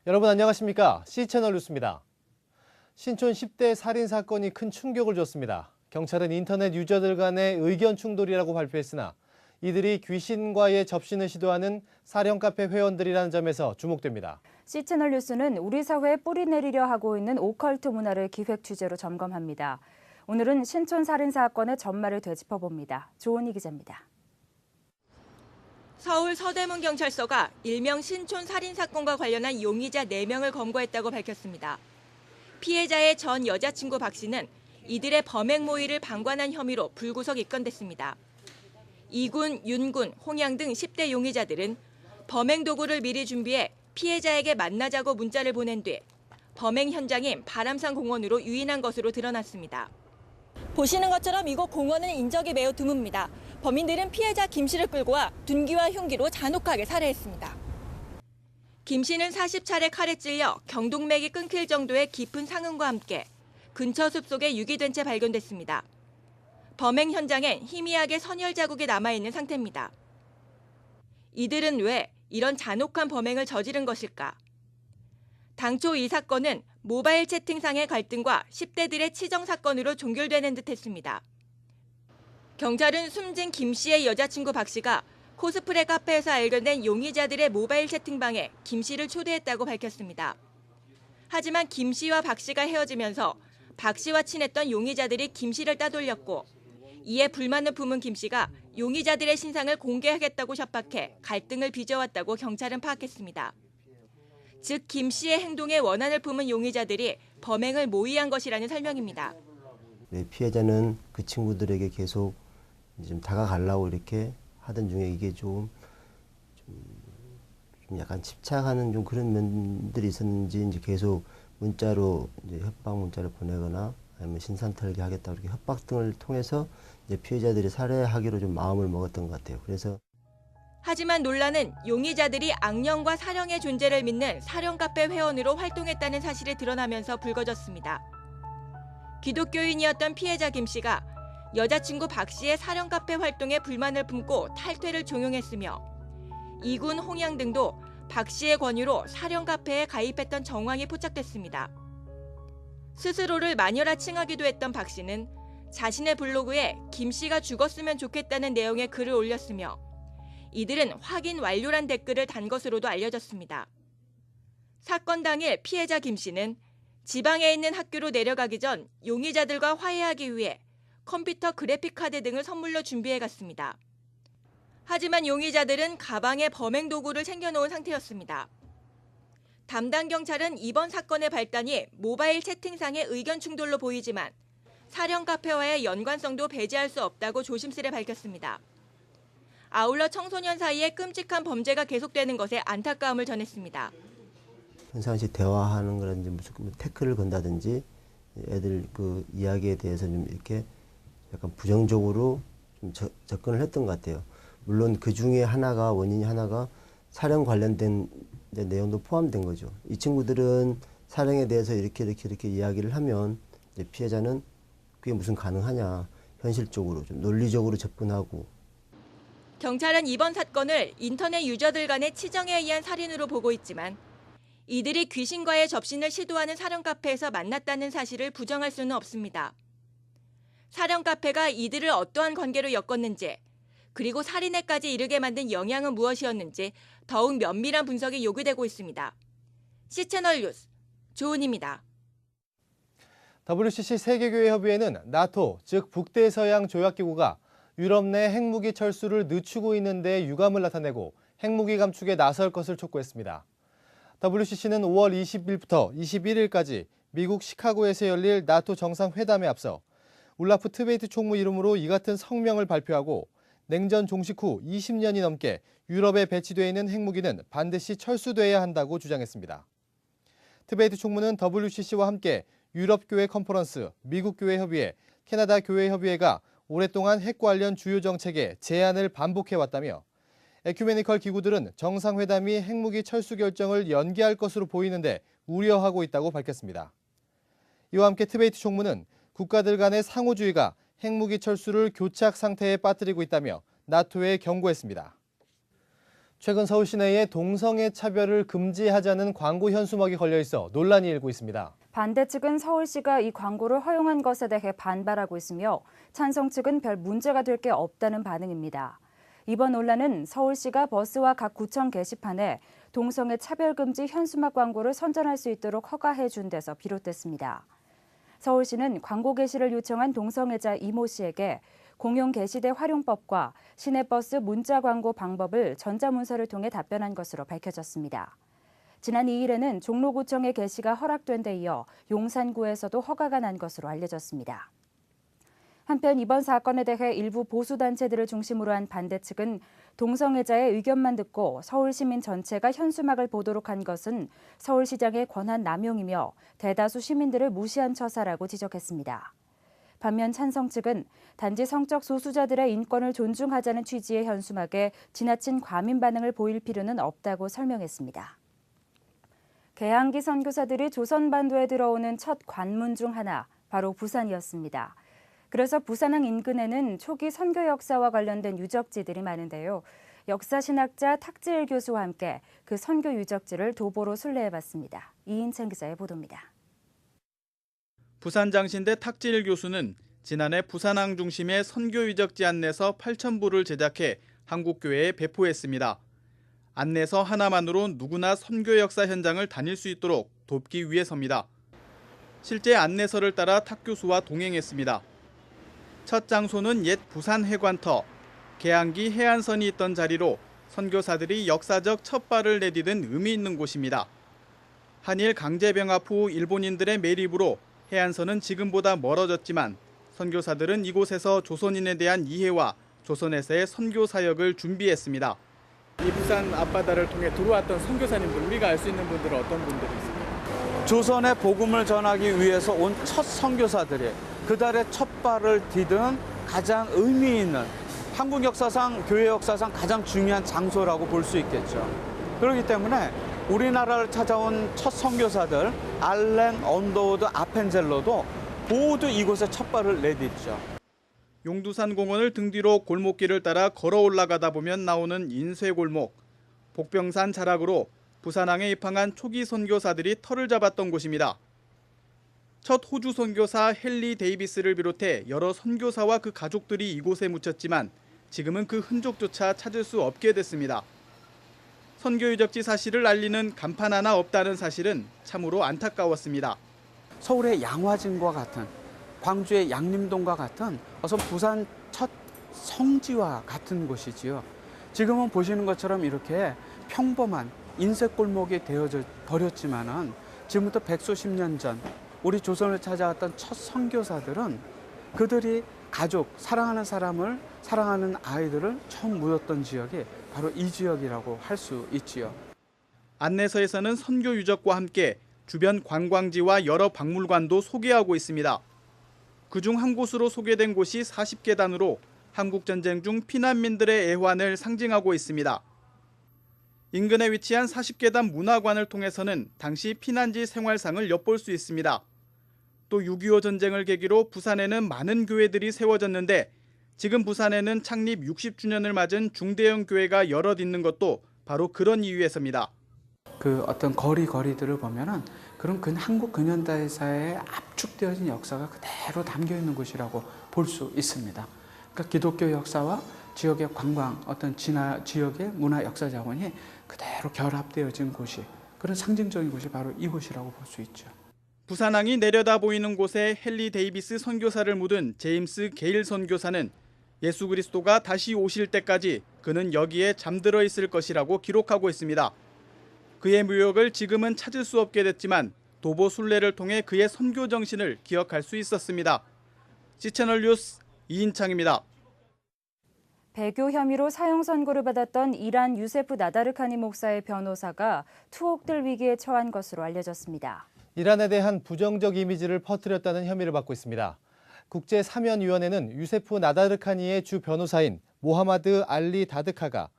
여러분 안녕하십니까? C채널 뉴스입니다. 신촌 10대 살인 사건이 큰 충격을 줬습니다. 경찰은 인터넷 유저들 간의 의견 충돌이라고 발표했으나 이들이 귀신과의 접신을 시도하는 사령 카페 회원들이라는 점에서 주목됩니다. C채널 뉴스는 우리 사회에 뿌리 내리려 하고 있는 오컬트 문화를 기획 취재로 점검합니다. 오늘은 신촌 살인 사건의 전말을 되짚어봅니다. 조은희 기자입니다. 서울 서대문경찰서가 일명 신촌 살인 사건과 관련한 용의자 4명을 검거했다고 밝혔습니다. 피해자의 전 여자친구 박 씨는 이들의 범행 모의를 방관한 혐의로 불구속 입건됐습니다. 이군, 윤군, 홍양 등 10대 용의자들은 범행 도구를 미리 준비해 피해자에게 만나자고 문자를 보낸 뒤 범행 현장인 바람산 공원으로 유인한 것으로 드러났습니다. 보시는 것처럼 이곳 공원은 인적이 매우 드뭅니다. 범인들은 피해자 김 씨를 끌고 와 둔기와 흉기로 잔혹하게 살해했습니다. 김 씨는 40차례 칼에 찔려 경동맥이 끊길 정도의 깊은 상흔과 함께 근처 숲속에 유기된 채 발견됐습니다. 범행 현장엔 희미하게 선혈 자국이 남아있는 상태입니다. 이들은 왜 이런 잔혹한 범행을 저지른 것일까? 당초 이 사건은 모바일 채팅상의 갈등과 10대들의 치정 사건으로 종결되는 듯했습니다. 경찰은 숨진 김 씨의 여자친구 박 씨가 코스프레 카페에서 발견된 용의자들의 모바일 채팅방에 김 씨를 초대했다고 밝혔습니다. 하지만 김 씨와 박 씨가 헤어지면서 박 씨와 친했던 용의자들이 김 씨를 따돌렸고 이에 불만을 품은 김 씨가 용의자들의 신상을 공개하겠다고 협박해 갈등을 빚어왔다고 경찰은 파악했습니다. 즉 김 씨의 행동에 원한을 품은 용의자들이 범행을 모의한 것이라는 설명입니다. 피해자는 그 친구들에게 계속 좀 다가가려고 이렇게 하던 중에 이게 좀 약간 집착하는 좀 그런 면들이 있었는지 이제 계속 문자로 이제 협박 문자를 보내거나 아니면 신상 털게 하겠다 이렇게 협박 등을 통해서 이제 피해자들이 살해하기로 좀 마음을 먹었던 것 같아요. 그래서 하지만 논란은 용의자들이 악령과 사령의 존재를 믿는 사령 카페 회원으로 활동했다는 사실이 드러나면서 불거졌습니다. 기독교인이었던 피해자 김 씨가 여자친구 박 씨의 사령 카페 활동에 불만을 품고 탈퇴를 종용했으며 이군, 홍양 등도 박 씨의 권유로 사령 카페에 가입했던 정황이 포착됐습니다. 스스로를 마녀라 칭하기도 했던 박 씨는 자신의 블로그에 김 씨가 죽었으면 좋겠다는 내용의 글을 올렸으며 이들은 확인 완료란 댓글을 단 것으로도 알려졌습니다. 사건 당일 피해자 김 씨는 지방에 있는 학교로 내려가기 전 용의자들과 화해하기 위해 컴퓨터 그래픽카드 등을 선물로 준비해 갔습니다. 하지만 용의자들은 가방에 범행 도구를 챙겨놓은 상태였습니다. 담당 경찰은 이번 사건의 발단이 모바일 채팅상의 의견 충돌로 보이지만 사령 카페와의 연관성도 배제할 수 없다고 조심스레 밝혔습니다. 아울러 청소년 사이에 끔찍한 범죄가 계속되는 것에 안타까움을 전했습니다. 평상시 대화하는 거라든지 무슨 태클을 건다든지 애들 그 이야기에 대해서 좀 이렇게 약간 부정적으로 좀 접근을 했던 것 같아요. 물론 그 중에 원인이 하나가 사령 관련된 내용도 포함된 거죠. 이 친구들은 사령에 대해서 이렇게 이야기를 하면 이제 피해자는 그게 무슨 가능하냐, 현실적으로 좀 논리적으로 접근하고. 경찰은 이번 사건을 인터넷 유저들 간의 치정에 의한 살인으로 보고 있지만 이들이 귀신과의 접신을 시도하는 사령 카페에서 만났다는 사실을 부정할 수는 없습니다. 사령 카페가 이들을 어떠한 관계로 엮었는지 그리고 살인에까지 이르게 만든 영향은 무엇이었는지 더욱 면밀한 분석이 요구되고 있습니다. C채널 뉴스 조은희입니다. WCC 세계교회협의회는 나토, 즉 북대서양 조약기구가 유럽 내 핵무기 철수를 늦추고 있는 데 유감을 나타내고 핵무기 감축에 나설 것을 촉구했습니다. WCC는 5월 20일부터 21일까지 미국 시카고에서 열릴 나토 정상회담에 앞서 울라프 트베이트 총무 이름으로 이 같은 성명을 발표하고 냉전 종식 후 20년이 넘게 유럽에 배치되어 있는 핵무기는 반드시 철수돼야 한다고 주장했습니다. 트베이트 총무는 WCC와 함께 유럽교회 컨퍼런스, 미국교회협의회, 캐나다 교회협의회가 오랫동안 핵 관련 주요 정책에 제안을 반복해왔다며 에큐메니컬 기구들은 정상회담이 핵무기 철수 결정을 연기할 것으로 보이는데 우려하고 있다고 밝혔습니다. 이와 함께 트베이트 총무는 국가들 간의 상호주의가 핵무기 철수를 교착 상태에 빠뜨리고 있다며 나토에 경고했습니다. 최근 서울 시내에 동성애 차별을 금지하자는 광고 현수막이 걸려 있어 논란이 일고 있습니다. 반대 측은 서울시가 이 광고를 허용한 것에 대해 반발하고 있으며 찬성 측은 별 문제가 될 게 없다는 반응입니다. 이번 논란은 서울시가 버스와 각 구청 게시판에 동성애 차별금지 현수막 광고를 선전할 수 있도록 허가해 준 데서 비롯됐습니다. 서울시는 광고 게시를 요청한 동성애자 이모 씨에게 공용 게시대 활용법과 시내버스 문자 광고 방법을 전자문서를 통해 답변한 것으로 밝혀졌습니다. 지난 2일에는 종로구청의 게시가 허락된 데 이어 용산구에서도 허가가 난 것으로 알려졌습니다. 한편 이번 사건에 대해 일부 보수단체들을 중심으로 한 반대 측은 동성애자의 의견만 듣고 서울 시민 전체가 현수막을 보도록 한 것은 서울시장의 권한 남용이며 대다수 시민들을 무시한 처사라고 지적했습니다. 반면 찬성 측은 단지 성적 소수자들의 인권을 존중하자는 취지의 현수막에 지나친 과민 반응을 보일 필요는 없다고 설명했습니다. 개항기 선교사들이 조선반도에 들어오는 첫 관문 중 하나, 바로 부산이었습니다. 그래서 부산항 인근에는 초기 선교 역사와 관련된 유적지들이 많은데요. 역사신학자 탁지일 교수와 함께 그 선교 유적지를 도보로 순례해봤습니다. 이인찬 기자의 보도입니다. 부산장신대 탁지일 교수는 지난해 부산항 중심의 선교 유적지 안내서 8,000부를 제작해 한국교회에 배포했습니다. 안내서 하나만으로 누구나 선교 역사 현장을 다닐 수 있도록 돕기 위해서입니다. 실제 안내서를 따라 탁 교수와 동행했습니다. 첫 장소는 옛 부산 해관터, 개항기 해안선이 있던 자리로 선교사들이 역사적 첫 발을 내디딘 의미 있는 곳입니다. 한일 강제병합 후 일본인들의 매립으로 해안선은 지금보다 멀어졌지만 선교사들은 이곳에서 조선인에 대한 이해와 조선에서의 선교 사역을 준비했습니다. 이 부산 앞바다를 통해 들어왔던 선교사님들, 우리가 알 수 있는 분들은 어떤 분들이 있습니까? 조선의 복음을 전하기 위해서 온 첫 선교사들이 그달의 첫 발을 디딘 가장 의미 있는 한국 역사상, 교회 역사상 가장 중요한 장소라고 볼 수 있겠죠. 그렇기 때문에 우리나라를 찾아온 첫 선교사들 알렌, 언더우드, 아펜젤러도 모두 이곳에 첫 발을 내딛죠. 용두산 공원을 등 뒤로 골목길을 따라 걸어 올라가다 보면 나오는 인쇄골목. 복병산 자락으로 부산항에 입항한 초기 선교사들이 터를 잡았던 곳입니다. 첫 호주 선교사 헨리 데이비스를 비롯해 여러 선교사와 그 가족들이 이곳에 묻혔지만 지금은 그 흔적조차 찾을 수 없게 됐습니다. 선교 유적지 사실을 알리는 간판 하나 없다는 사실은 참으로 안타까웠습니다. 서울의 양화진과 같은, 광주의 양림동과 같은 어서 부산 첫 성지와 같은 곳이지요. 지금은 보시는 것처럼 이렇게 평범한 인쇄골목이 되어져 버렸지만은 지금부터 백수십 년 전 우리 조선을 찾아왔던 첫 선교사들은 그들이 가족, 사랑하는 사람을, 사랑하는 아이들을 처음 묻었던 지역이 바로 이 지역이라고 할 수 있지요. 안내서에서는 선교 유적과 함께 주변 관광지와 여러 박물관도 소개하고 있습니다. 그중 한 곳으로 소개된 곳이 40계단으로 한국전쟁 중 피난민들의 애환을 상징하고 있습니다. 인근에 위치한 40계단 문화관을 통해서는 당시 피난지 생활상을 엿볼 수 있습니다. 또 6.25 전쟁을 계기로 부산에는 많은 교회들이 세워졌는데 지금 부산에는 창립 60주년을 맞은 중대형 교회가 여럿 있는 것도 바로 그런 이유에서입니다. 그 어떤 거리들을 보면은 그런 한국 근현대사에 압축되어진 역사가 그대로 담겨 있는 곳이라고 볼 수 있습니다. 그러니까 기독교 역사와 지역의 관광, 어떤 지역의 문화 역사 자원이 그대로 결합되어진 곳이, 그런 상징적인 곳이 바로 이곳이라고 볼 수 있죠. 부산항이 내려다 보이는 곳에 헨리 데이비스 선교사를 묻은 제임스 게일 선교사는 예수 그리스도가 다시 오실 때까지 그는 여기에 잠들어 있을 것이라고 기록하고 있습니다. 그의 묘역을 지금은 찾을 수 없게 됐지만 도보 순례를 통해 그의 선교 정신을 기억할 수 있었습니다. C채널 뉴스 이인창입니다. 배교 혐의로 사형 선고를 받았던 이란 유세프 나다르카니 목사의 변호사가 투옥될 위기에 처한 것으로 알려졌습니다. 이란에 대한 부정적 이미지를 퍼뜨렸다는 혐의를 받고 있습니다. 국제사면위원회는 유세프 나다르카니의 주 변호사인 모하마드 알리 다드카가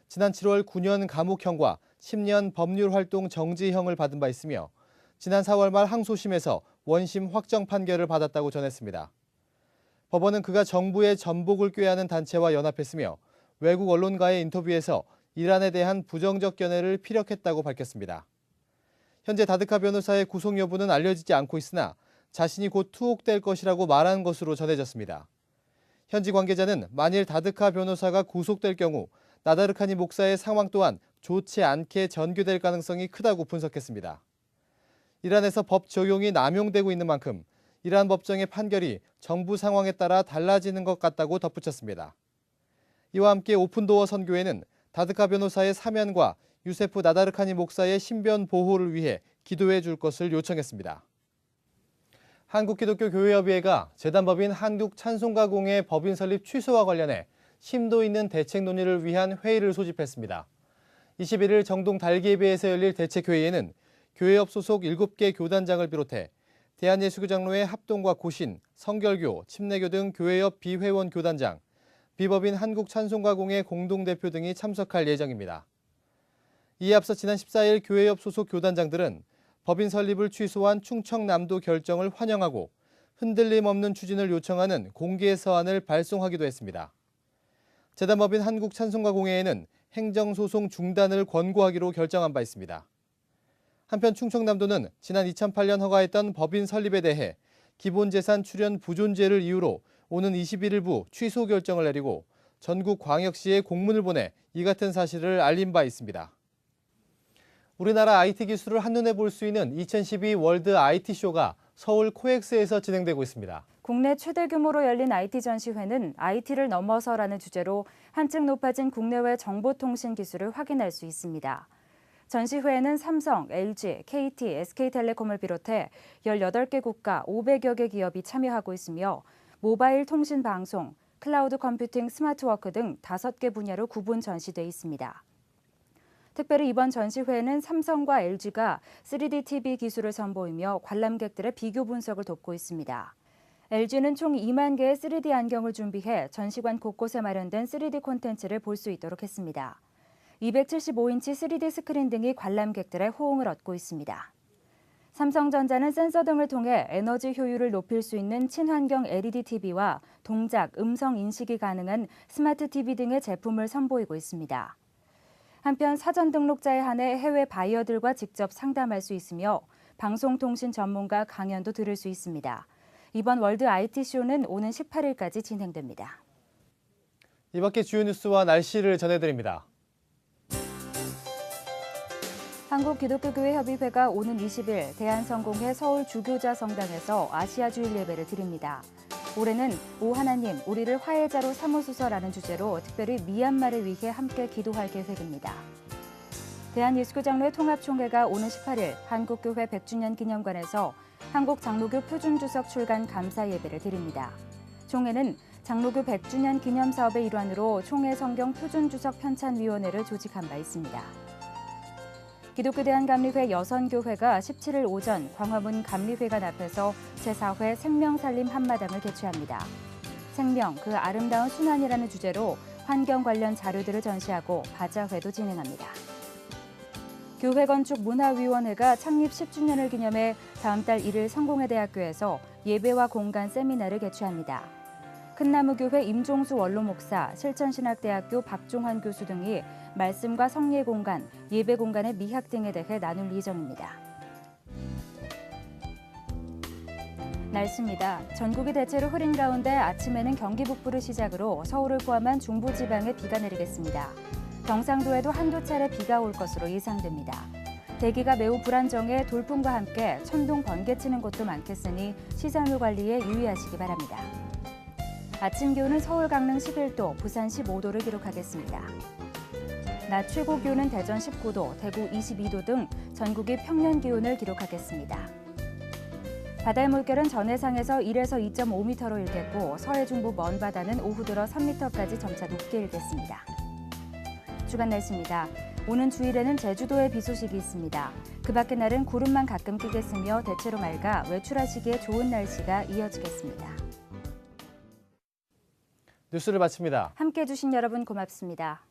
지난 7월 9년 감옥형과 10년 법률활동 정지형을 받은 바 있으며 지난 4월 말 항소심에서 원심 확정 판결을 받았다고 전했습니다. 법원은 그가 정부의 전복을 꾀하는 단체와 연합했으며 외국 언론과의 인터뷰에서 이란에 대한 부정적 견해를 피력했다고 밝혔습니다. 현재 다드카 변호사의 구속 여부는 알려지지 않고 있으나 자신이 곧 투옥될 것이라고 말한 것으로 전해졌습니다. 현지 관계자는 만일 다드카 변호사가 구속될 경우 나다르카니 목사의 상황 또한 좋지 않게 전개될 가능성이 크다고 분석했습니다. 이란에서 법 적용이 남용되고 있는 만큼 이란 법정의 판결이 정부 상황에 따라 달라지는 것 같다고 덧붙였습니다. 이와 함께 오픈도어 선교회는 다드카 변호사의 사면과 유세프 나다르카니 목사의 신변 보호를 위해 기도해 줄 것을 요청했습니다. 한국기독교교회협의회가 재단법인 한국찬송가공회 법인 설립 취소와 관련해 심도 있는 대책 논의를 위한 회의를 소집했습니다. 21일 정동 달기예배에서 열릴 대책회의에는 교회협 소속 7개 교단장을 비롯해 대한예수교장로회 합동과 고신, 성결교, 침례교 등 교회협 비회원 교단장, 비법인 한국찬송가공회 공동대표 등이 참석할 예정입니다. 이에 앞서 지난 14일 교회협 소속 교단장들은 법인 설립을 취소한 충청남도 결정을 환영하고 흔들림 없는 추진을 요청하는 공개 서한을 발송하기도 했습니다. 재단법인 한국찬송가공회에는 행정소송 중단을 권고하기로 결정한 바 있습니다. 한편 충청남도는 지난 2008년 허가했던 법인 설립에 대해 기본재산 출연 부존재를 이유로 오는 21일부 취소 결정을 내리고 전국 광역시에 공문을 보내 이 같은 사실을 알린 바 있습니다. 우리나라 IT 기술을 한눈에 볼 수 있는 2012 월드 IT쇼가 서울 코엑스에서 진행되고 있습니다. 국내 최대 규모로 열린 IT 전시회는 IT를 넘어서라는 주제로 한층 높아진 국내외 정보통신 기술을 확인할 수 있습니다. 전시회에는 삼성, LG, KT, SK텔레콤을 비롯해 18개 국가 500여 개 기업이 참여하고 있으며 모바일 통신 방송, 클라우드 컴퓨팅, 스마트워크 등 5개 분야로 구분 전시돼 있습니다. 특별히 이번 전시회에는 삼성과 LG가 3D TV 기술을 선보이며 관람객들의 비교 분석을 돕고 있습니다. LG는 총 2만 개의 3D 안경을 준비해 전시관 곳곳에 마련된 3D 콘텐츠를 볼 수 있도록 했습니다. 275인치 3D 스크린 등이 관람객들의 호응을 얻고 있습니다. 삼성전자는 센서 등을 통해 에너지 효율을 높일 수 있는 친환경 LED TV와 동작, 음성 인식이 가능한 스마트 TV 등의 제품을 선보이고 있습니다. 한편 사전 등록자에 한해 해외 바이어들과 직접 상담할 수 있으며 방송통신 전문가 강연도 들을 수 있습니다. 이번 월드 IT쇼는 오는 18일까지 진행됩니다. 이 밖에 주요 뉴스와 날씨를 전해드립니다. 한국기독교교회협의회가 오는 20일 대한성공회 서울 주교자 성당에서 아시아 주일 예배를 드립니다. 올해는 오 하나님, 우리를 화해자로 삼으소서라는 주제로 특별히 미얀마를 위해 함께 기도할 계획입니다. 대한예수교장로회 통합총회가 오는 18일 한국교회 100주년 기념관에서 한국장로교 표준주석 출간 감사 예배를 드립니다. 총회는 장로교 100주년 기념 사업의 일환으로 총회 성경 표준주석 편찬위원회를 조직한 바 있습니다. 기독교대한감리회 여선교회가 17일 오전 광화문 감리회관 앞에서 제4회 생명살림 한마당을 개최합니다. 생명, 그 아름다운 순환이라는 주제로 환경 관련 자료들을 전시하고 바자회도 진행합니다. 교회건축문화위원회가 창립 10주년을 기념해 다음 달 1일 성공회대학교에서 예배와 공간 세미나를 개최합니다. 큰나무교회 임종수 원로목사, 실천신학대학교 박종환 교수 등이 말씀과 성례 공간, 예배 공간의 미학 등에 대해 나눌 예정입니다. 날씨입니다. 전국이 대체로 흐린 가운데 아침에는 경기 북부를 시작으로 서울을 포함한 중부지방에 비가 내리겠습니다. 경상도에도 한두 차례 비가 올 것으로 예상됩니다. 대기가 매우 불안정해 돌풍과 함께 천둥 번개 치는 곳도 많겠으니 시설물 관리에 유의하시기 바랍니다. 아침 기온은 서울 강릉 11도, 부산 15도를 기록하겠습니다. 낮 최고 기온은 대전 19도, 대구 22도 등 전국이 평년 기온을 기록하겠습니다. 바다의 물결은 전해상에서 1에서 2.5m로 일겠고 서해 중부 먼 바다는 오후 들어 3m까지 점차 높게 일겠습니다. 주간 날씨입니다. 오는 주일에는 제주도에 비 소식이 있습니다. 그 밖의 날은 구름만 가끔 끼겠으며 대체로 맑아 외출하시기에 좋은 날씨가 이어지겠습니다. 뉴스를 마칩니다. 함께해 주신 여러분 고맙습니다.